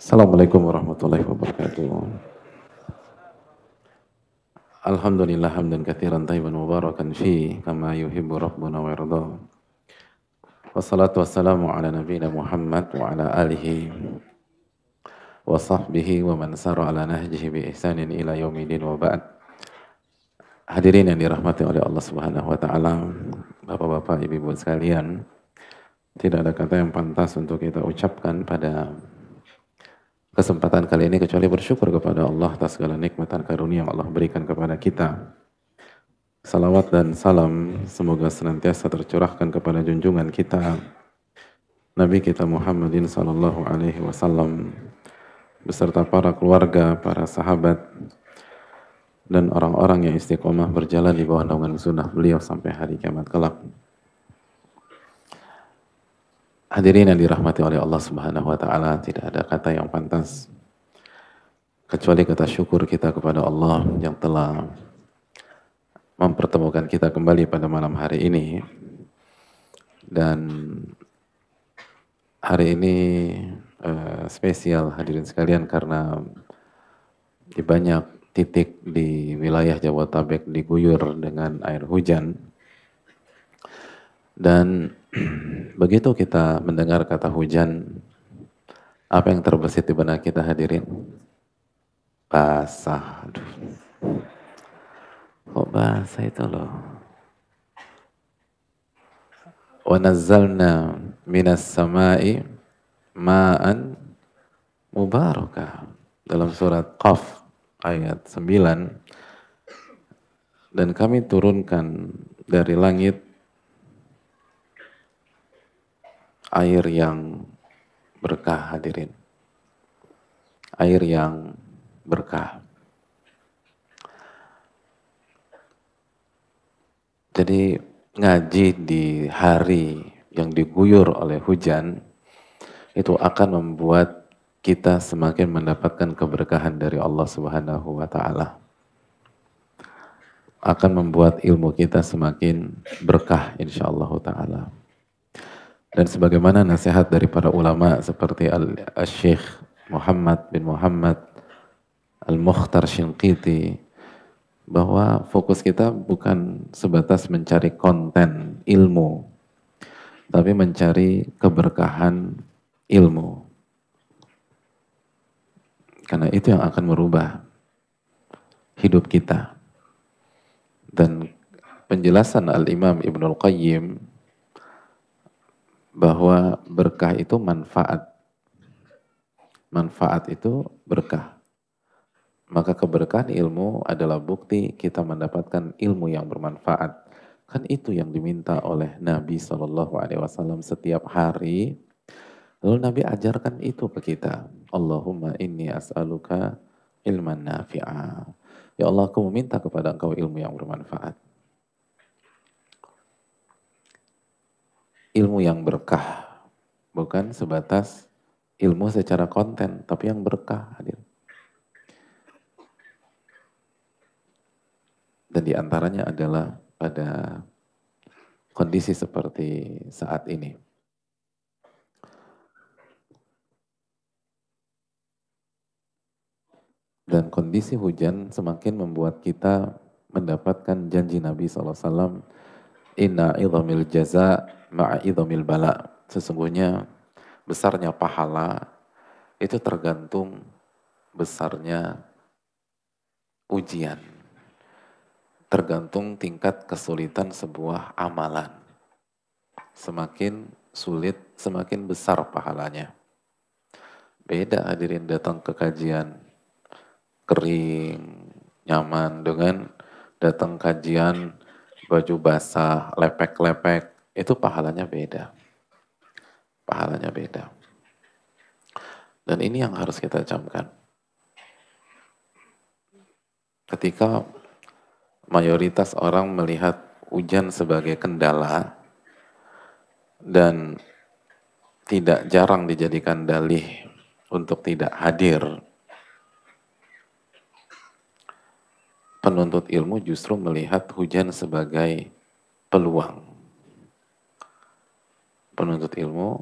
Assalamualaikum warahmatullahi wabarakatuh. Alhamdulillah hamdan katsiran thayyiban mubarakan fi kama yuhibbu rabbuna wa yarda. Wassalatu wassalamu ala nabiyyina Muhammad wa ala alihi wa sahbihi wa man sara ala nahjihi bi ihsanin ila yaumidin wa ba'd. Hadirin yang dirahmati oleh Allah Subhanahu wa taala, Bapak-bapak, Ibu-ibu sekalian, tidak ada kata yang pantas untuk kita ucapkan pada kesempatan kali ini kecuali bersyukur kepada Allah atas segala nikmat dan karunia yang Allah berikan kepada kita. Salawat dan salam semoga senantiasa tercurahkan kepada junjungan kita Nabi kita Muhammadin sallallahu alaihi wasallam beserta para keluarga, para sahabat dan orang-orang yang istiqomah berjalan di bawah naungan sunnah beliau sampai hari kiamat kelak. Hadirin yang dirahmati oleh Allah Subhanahu wa taala, tidak ada kata yang pantas kecuali kata syukur kita kepada Allah yang telah mempertemukan kita kembali pada malam hari ini. Dan hari ini spesial hadirin sekalian karena di banyak titik di wilayah Jabodetabek diguyur dengan air hujan. Dan begitu kita mendengar kata hujan, apa yang terbesit di benak kita hadirin? Basah. Aduh. Kok basah itu loh? Wa nazzalna minas sama'i ma'an mubarakah. Dalam surat Qaf ayat 9. Dan kami turunkan dari langit air yang berkah hadirin. Air yang berkah. Jadi ngaji di hari yang diguyur oleh hujan itu akan membuat kita semakin mendapatkan keberkahan dari Allah Subhanahu wa taala. Akan membuat ilmu kita semakin berkah insyaallah taala. Dan sebagaimana nasihat dari para ulama seperti Al-Syekh Muhammad bin Muhammad Al-Mukhtar Shinqiti, bahwa fokus kita bukan sebatas mencari konten ilmu, tapi mencari keberkahan ilmu. Karena itu yang akan merubah hidup kita. Dan penjelasan Al-Imam Ibnul Qayyim bahwa berkah itu manfaat. Manfaat itu berkah. Maka keberkahan ilmu adalah bukti kita mendapatkan ilmu yang bermanfaat. Kan itu yang diminta oleh Nabi SAW setiap hari. Lalu Nabi ajarkan itu ke kita. Allahumma inni as'aluka ilman nafi'a. Ya Allah, aku meminta kepada engkau ilmu yang bermanfaat. Ilmu yang berkah. Bukan sebatas ilmu secara konten, tapi yang berkah hadir. Dan diantaranya adalah pada kondisi seperti saat ini. Dan kondisi hujan semakin membuat kita mendapatkan janji Nabi SAW, inna idhamil jaza ma'a idhamil bala. Sesungguhnya besarnya pahala itu tergantung besarnya ujian. Tergantung tingkat kesulitan sebuah amalan. Semakin sulit, semakin besar pahalanya. Beda hadirin datang ke kajian kering, nyaman, dengan datang kajian baju basah, lepek-lepek, itu pahalanya beda. Pahalanya beda. Dan ini yang harus kita camkan. Ketika mayoritas orang melihat hujan sebagai kendala dan tidak jarang dijadikan dalih untuk tidak hadir, penuntut ilmu justru melihat hujan sebagai peluang. Penuntut ilmu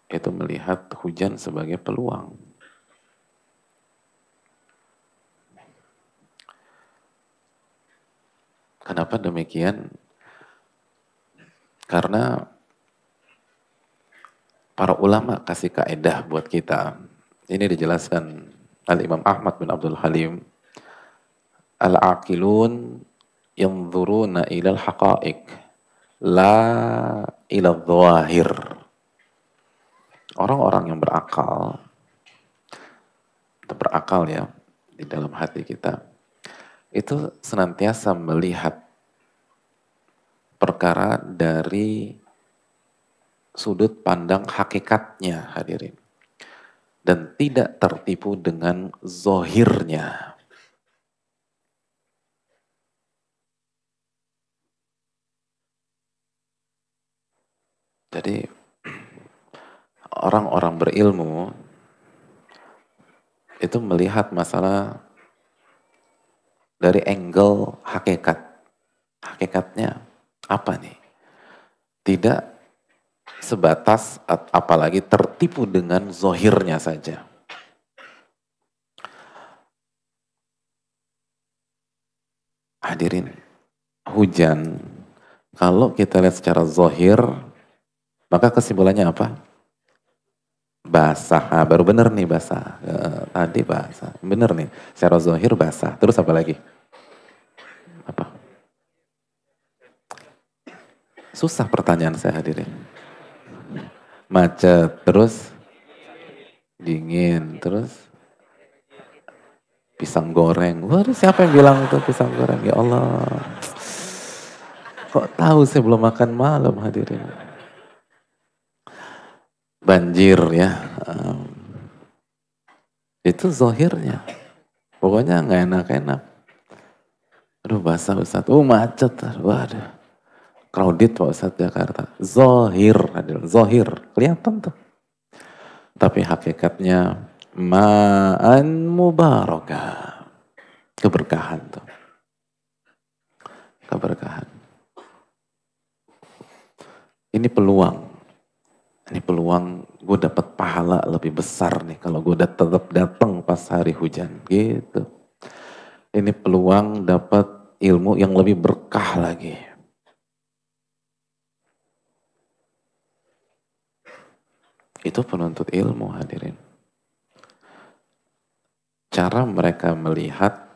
itu melihat hujan sebagai peluang. Kenapa demikian? Karena para ulama kasih kaedah buat kita. Ini dijelaskan Al-Imam Ahmad bin Abdul Halim. Al-aqilun yanzuruna ilal haqa'iq la ilal dhawahir. Orang-orang yang berakal, ya di dalam hati kita, itu senantiasa melihat perkara dari sudut pandang hakikatnya, hadirin. Dan tidak tertipu dengan zohirnya. Jadi orang-orang berilmu itu melihat masalah dari angle hakikat. Hakikatnya apa nih? Tidak sebatas apalagi tertipu dengan zohirnya saja. Hadirin, hujan kalau kita lihat secara zohir, maka kesimpulannya apa? Basah. Nah, baru bener nih basah. Tadi basah. Bener nih. Secara zohir basah. Terus apa lagi? Apa? Susah pertanyaan saya, hadirin. Macet. Terus dingin. Terus pisang goreng. Waduh, siapa yang bilang itu pisang goreng? Ya Allah. Kok tahu saya belum makan malam, hadirin. Banjir ya. Itu zohirnya. Pokoknya nggak enak-enak. Aduh basah Ustaz. Macet. Waduh. Crowded Pak Ustaz Jakarta. Zohir. Zohir. Kelihatan tuh. Tapi hakikatnya ma'an mubarakah. Keberkahan tuh. Keberkahan. Ini peluang. Ini peluang gue dapat pahala lebih besar nih kalau gue tetap datang pas hari hujan gitu. Ini peluang dapat ilmu yang lebih berkah lagi. Itu penuntut ilmu, hadirin. Cara mereka melihat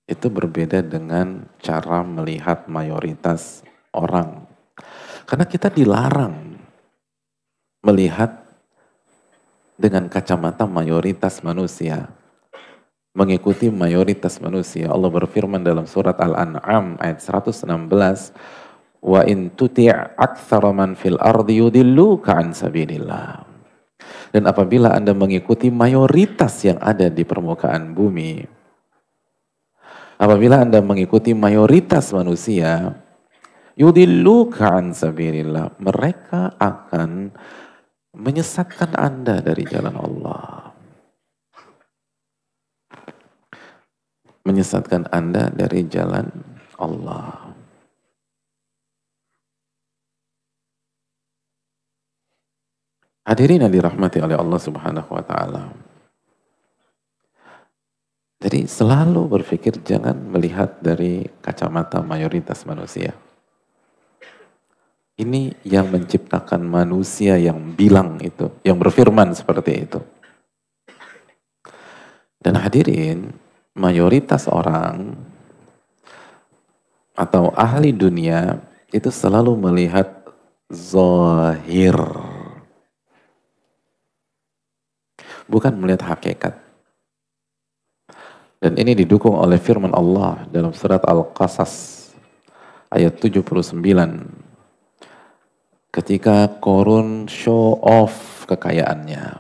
itu berbeda dengan cara melihat mayoritas orang. Karena kita dilarang melihat dengan kacamata mayoritas manusia, mengikuti mayoritas manusia. Allah berfirman dalam surat Al-An'am ayat 116, wa in tuti' aktsara man fil ardi yudilluka an sabilillah. Dan apabila Anda mengikuti mayoritas yang ada di permukaan bumi, apabila Anda mengikuti mayoritas manusia, yudilluka an sabilillah, mereka akan menyesatkan Anda dari jalan Allah. Menyesatkan Anda dari jalan Allah. Hadirin yang dirahmati oleh Allah Subhanahu wa taala. Jadi selalu berpikir jangan melihat dari kacamata mayoritas manusia. Ini yang menciptakan manusia yang bilang itu, yang berfirman seperti itu. Dan hadirin, mayoritas orang atau ahli dunia itu selalu melihat zahir. Bukan melihat hakikat. Dan ini didukung oleh firman Allah dalam surat Al-Qasas ayat 79. Ketika Qarun show off kekayaannya.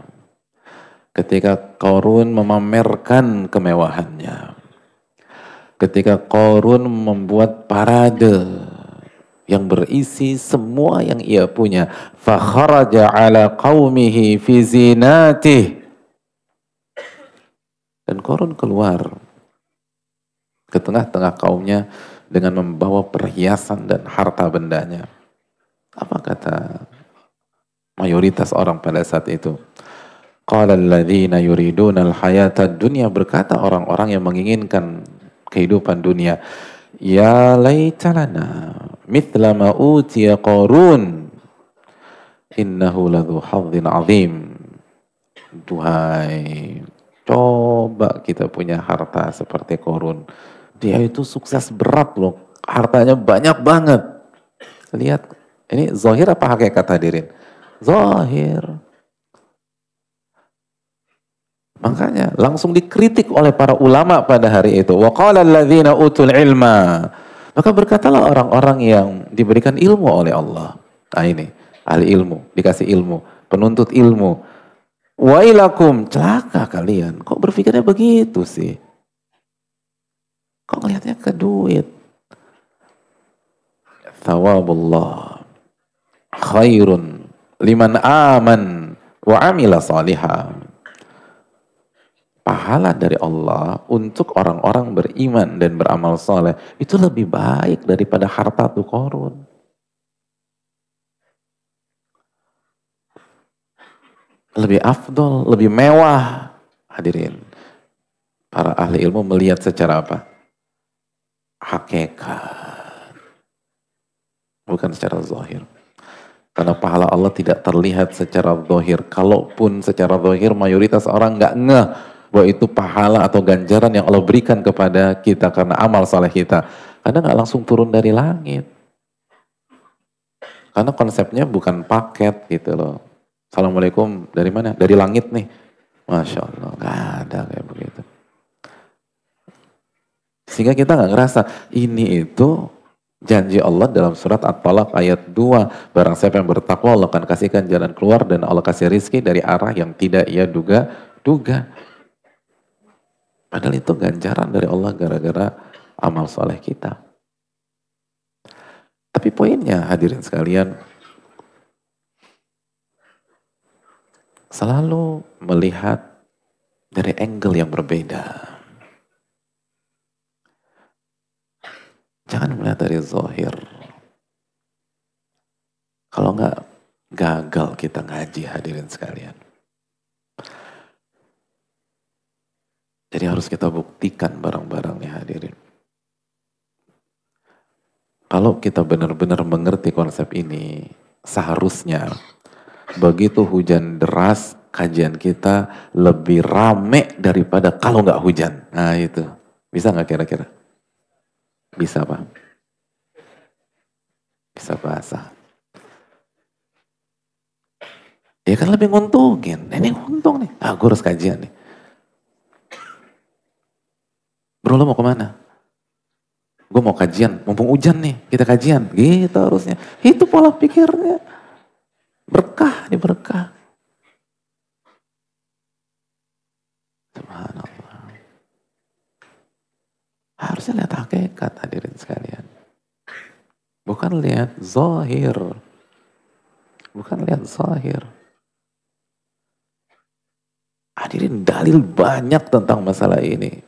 Ketika Qarun memamerkan kemewahannya. Ketika Qarun membuat parade yang berisi semua yang ia punya. Fakharaja ala qawmihi fi zinatih. Dan Qarun keluar ke tengah-tengah kaumnya dengan membawa perhiasan dan harta bendanya. Apa kata mayoritas orang pada saat itu. Qala alladziina yuriduna al-hayata dunya, berkata orang-orang yang menginginkan kehidupan dunia, ya laita lana mithla ma utiya Qarun innahu ladzu hadzin azim. Duhai, coba kita punya harta seperti Qarun. Dia itu sukses berat loh, hartanya banyak banget. Lihat, ini zahir apa hakikat hadirin? Zahir. Makanya langsung dikritik oleh para ulama pada hari itu. Wa qala alladziina utul ilma. Maka berkatalah orang-orang yang diberikan ilmu oleh Allah. Nah ini, ahli ilmu, dikasih ilmu, penuntut ilmu. Wailakum, celaka kalian. Kok berpikirnya begitu sih? Kok ngelihatnya ke duit? Thawabullah khairun liman aman wa amila salihah. Pahala dari Allah untuk orang-orang beriman dan beramal soleh itu lebih baik daripada harta tuh Qarun. Lebih afdol, lebih mewah. Hadirin, para ahli ilmu melihat secara apa? Hakikat, bukan secara zahir. Karena pahala Allah tidak terlihat secara zahir. Kalaupun secara zahir mayoritas orang nggak ngeh bahwa itu pahala atau ganjaran yang Allah berikan kepada kita karena amal saleh kita. Karena nggak langsung turun dari langit. Karena konsepnya bukan paket gitu loh. Assalamualaikum, dari mana? Dari langit nih. Masya Allah, nggak ada kayak begitu. Sehingga kita nggak ngerasa ini itu janji Allah dalam surat At-Talaq ayat 2. Barang siapa yang bertakwa, Allah akan kasihkan jalan keluar dan Allah kasih rizki dari arah yang tidak ia duga. Padahal itu ganjaran dari Allah gara-gara amal soleh kita. Tapi poinnya hadirin sekalian, selalu melihat dari angle yang berbeda. Jangan melihat dari zahir. Kalau enggak, gagal kita ngaji hadirin sekalian. Jadi harus kita buktikan barang-barangnya hadirin. Kalau kita benar-benar mengerti konsep ini, seharusnya begitu hujan deras, kajian kita lebih rame daripada kalau nggak hujan. Nah itu, bisa nggak kira-kira? Bisa Pak? Bisa basah. Ya kan lebih nguntungin. Ini untung nih. Ah, gue harus kajian nih. Bro, lo mau kemana? Gue mau kajian. Mumpung hujan nih, kita kajian. Gitu harusnya. Itu pola pikirnya. Berkah, ini berkah. Subhanallah. Harusnya lihat hakikat hadirin sekalian. Bukan lihat zahir. Bukan lihat zahir. Hadirin, dalil banyak tentang masalah ini.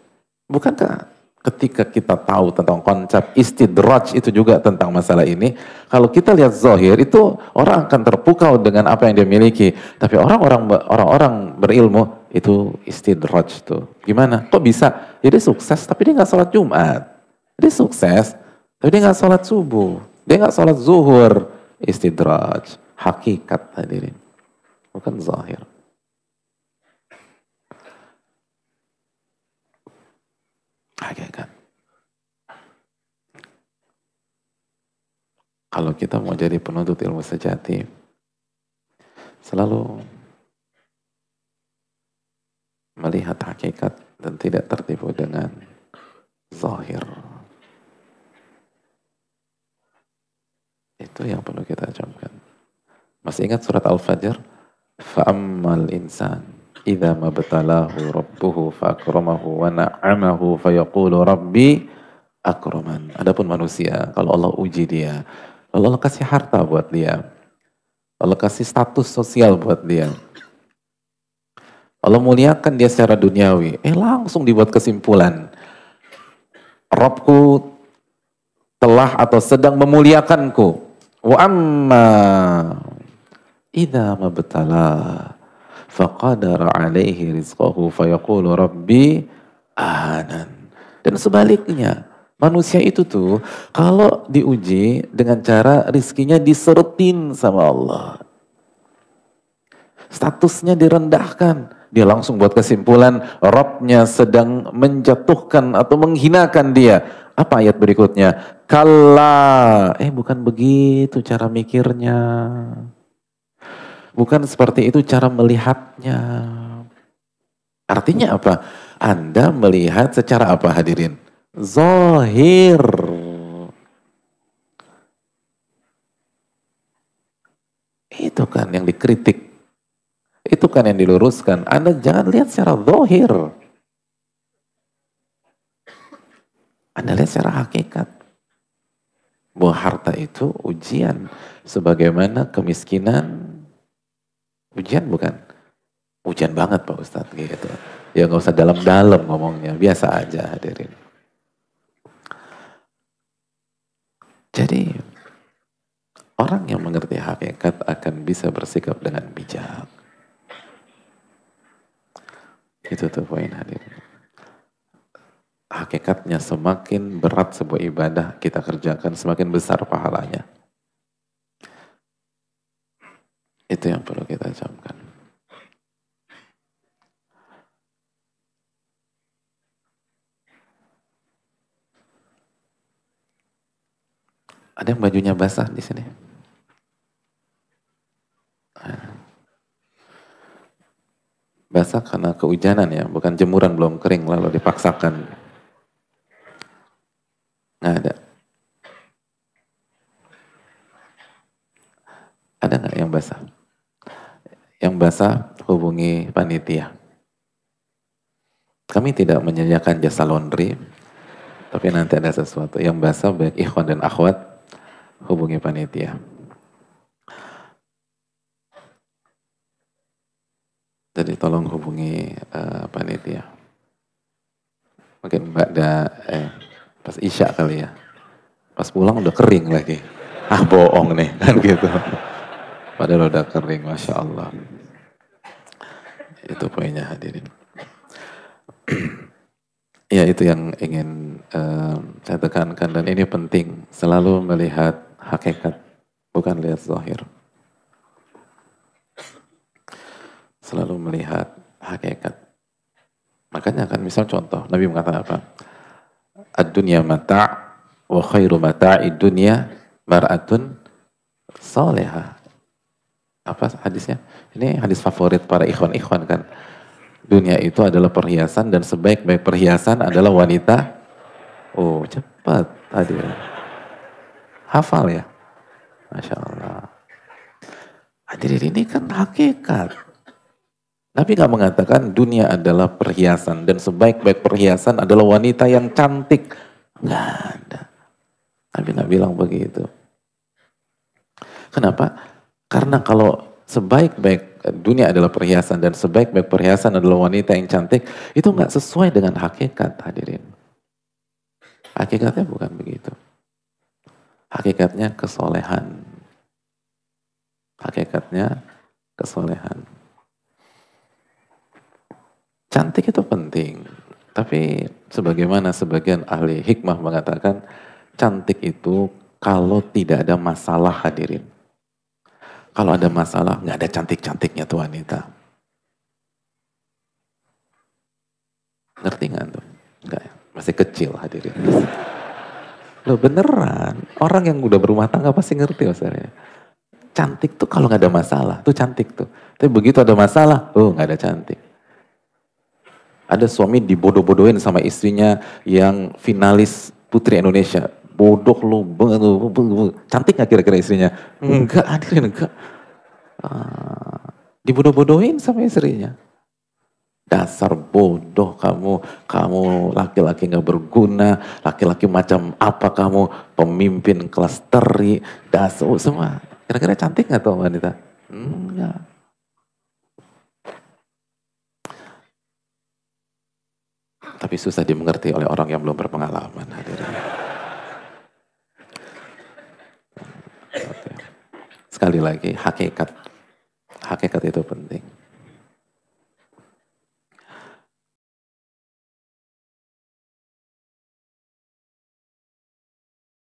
Bukankah ketika kita tahu tentang konsep istidraj itu juga tentang masalah ini, kalau kita lihat zahir itu orang akan terpukau dengan apa yang dia miliki. Tapi orang-orang berilmu itu istidraj tuh. Gimana? Kok bisa? Jadi sukses tapi dia nggak sholat Jumat. Dia sukses tapi dia nggak sholat subuh. Dia nggak sholat zuhur. Istidraj. Hakikat hadirin. Bukan zahir. Hakikat. Kalau kita mau jadi penuntut ilmu sejati, selalu melihat hakikat dan tidak tertipu dengan zahir. Itu yang perlu kita camkan. Masih ingat surat Al-Fajr? Fa'ammal insan idza mabtalahu rabbuhu fa'akramahu wa na'amahu fayaqulu rabbi akraman. Adapun manusia, kalau Allah uji dia, kalau Allah kasih harta buat dia, Allah kasih status sosial buat dia, Allah muliakan dia secara duniawi, langsung dibuat kesimpulan, Rabbku telah atau sedang memuliakanku. Wa amma idza mabtala faqadara alaihi rizqahu fayaqulu rabbi ahanan. Dan sebaliknya, manusia itu tuh kalau diuji dengan cara rizkinya diseretin sama Allah, statusnya direndahkan, dia langsung buat kesimpulan Rabbnya sedang menjatuhkan atau menghinakan dia. Apa ayat berikutnya? Kalla, bukan begitu cara mikirnya. Bukan seperti itu cara melihatnya. Artinya apa? Anda melihat secara apa hadirin? Zahir. Itu kan yang dikritik. Itu kan yang diluruskan. Anda jangan lihat secara zahir. Anda lihat secara hakikat. Bahwa harta itu ujian. Sebagaimana kemiskinan. Ujian bukan? Ujian banget Pak Ustadz gitu. Ya nggak usah dalam-dalam ngomongnya. Biasa aja hadirin. Jadi orang yang mengerti hakikat akan bisa bersikap dengan bijak. Itu tuh poin hadirin. Hakikatnya semakin berat sebuah ibadah kita kerjakan, semakin besar pahalanya. Itu yang perlu kita camkan. Ada yang bajunya basah di sini? Basah karena kehujanan ya, bukan jemuran belum kering lalu dipaksakan. Nggak ada. Ada nggak yang basah? Yang basah hubungi panitia. Kami tidak menyediakan jasa laundry, tapi nanti ada sesuatu yang basah baik ikhwan dan akhwat hubungi panitia. Jadi tolong hubungi panitia. Mungkin pas Isya kali ya. Pas pulang udah kering lagi. Ah bohong nih kan gitu. Padahal udah kering, Masya Allah. Itu poinnya hadirin. Ya itu yang ingin saya tekankan dan ini penting. Selalu melihat hakikat, bukan lihat zahir. Selalu melihat hakikat. Makanya kan misal contoh, Nabi mengatakan apa? Ad-dunya mata' wa khairu mata'id dunya mar'atun salihah. Apa hadisnya? Ini hadis favorit para ikhwan-ikhwan kan. Dunia itu adalah perhiasan dan sebaik-baik perhiasan adalah wanita. Oh cepat tadi. Hafal ya? Masya Allah. Hadirin ini kan hakikat. Nabi nggak mengatakan dunia adalah perhiasan dan sebaik-baik perhiasan adalah wanita yang cantik. Nggak ada. Nabi nggak bilang begitu. Kenapa? Karena kalau sebaik-baik dunia adalah perhiasan dan sebaik-baik perhiasan adalah wanita yang cantik, itu nggak sesuai dengan hakikat hadirin. Hakikatnya bukan begitu. Hakikatnya kesolehan. Hakikatnya kesolehan. Cantik itu penting, tapi sebagaimana sebagian ahli hikmah mengatakan, cantik itu kalau tidak ada masalah hadirin. Kalau ada masalah, nggak ada cantik-cantiknya tuh wanita. Ngerti nggak tuh? Nggak ya? Masih kecil hadirin. Loh beneran, orang yang udah berumah tangga pasti ngerti maksudnya. Cantik tuh kalau nggak ada masalah, tuh cantik tuh. Tapi begitu ada masalah, nggak ada cantik. Ada suami dibodoh-bodohin sama istrinya yang finalis Putri Indonesia. Bodoh lu, cantik gak kira-kira istrinya? Enggak, hadirin enggak. Dibodoh-bodohin sama istrinya. Dasar bodoh kamu laki-laki gak berguna, laki-laki macam apa kamu, pemimpin kelas teri, dasar semua. Kira-kira cantik gak tuh wanita? Enggak. Tapi susah dimengerti oleh orang yang belum berpengalaman hadirin. Sekali lagi, hakikat. hakikat itu penting.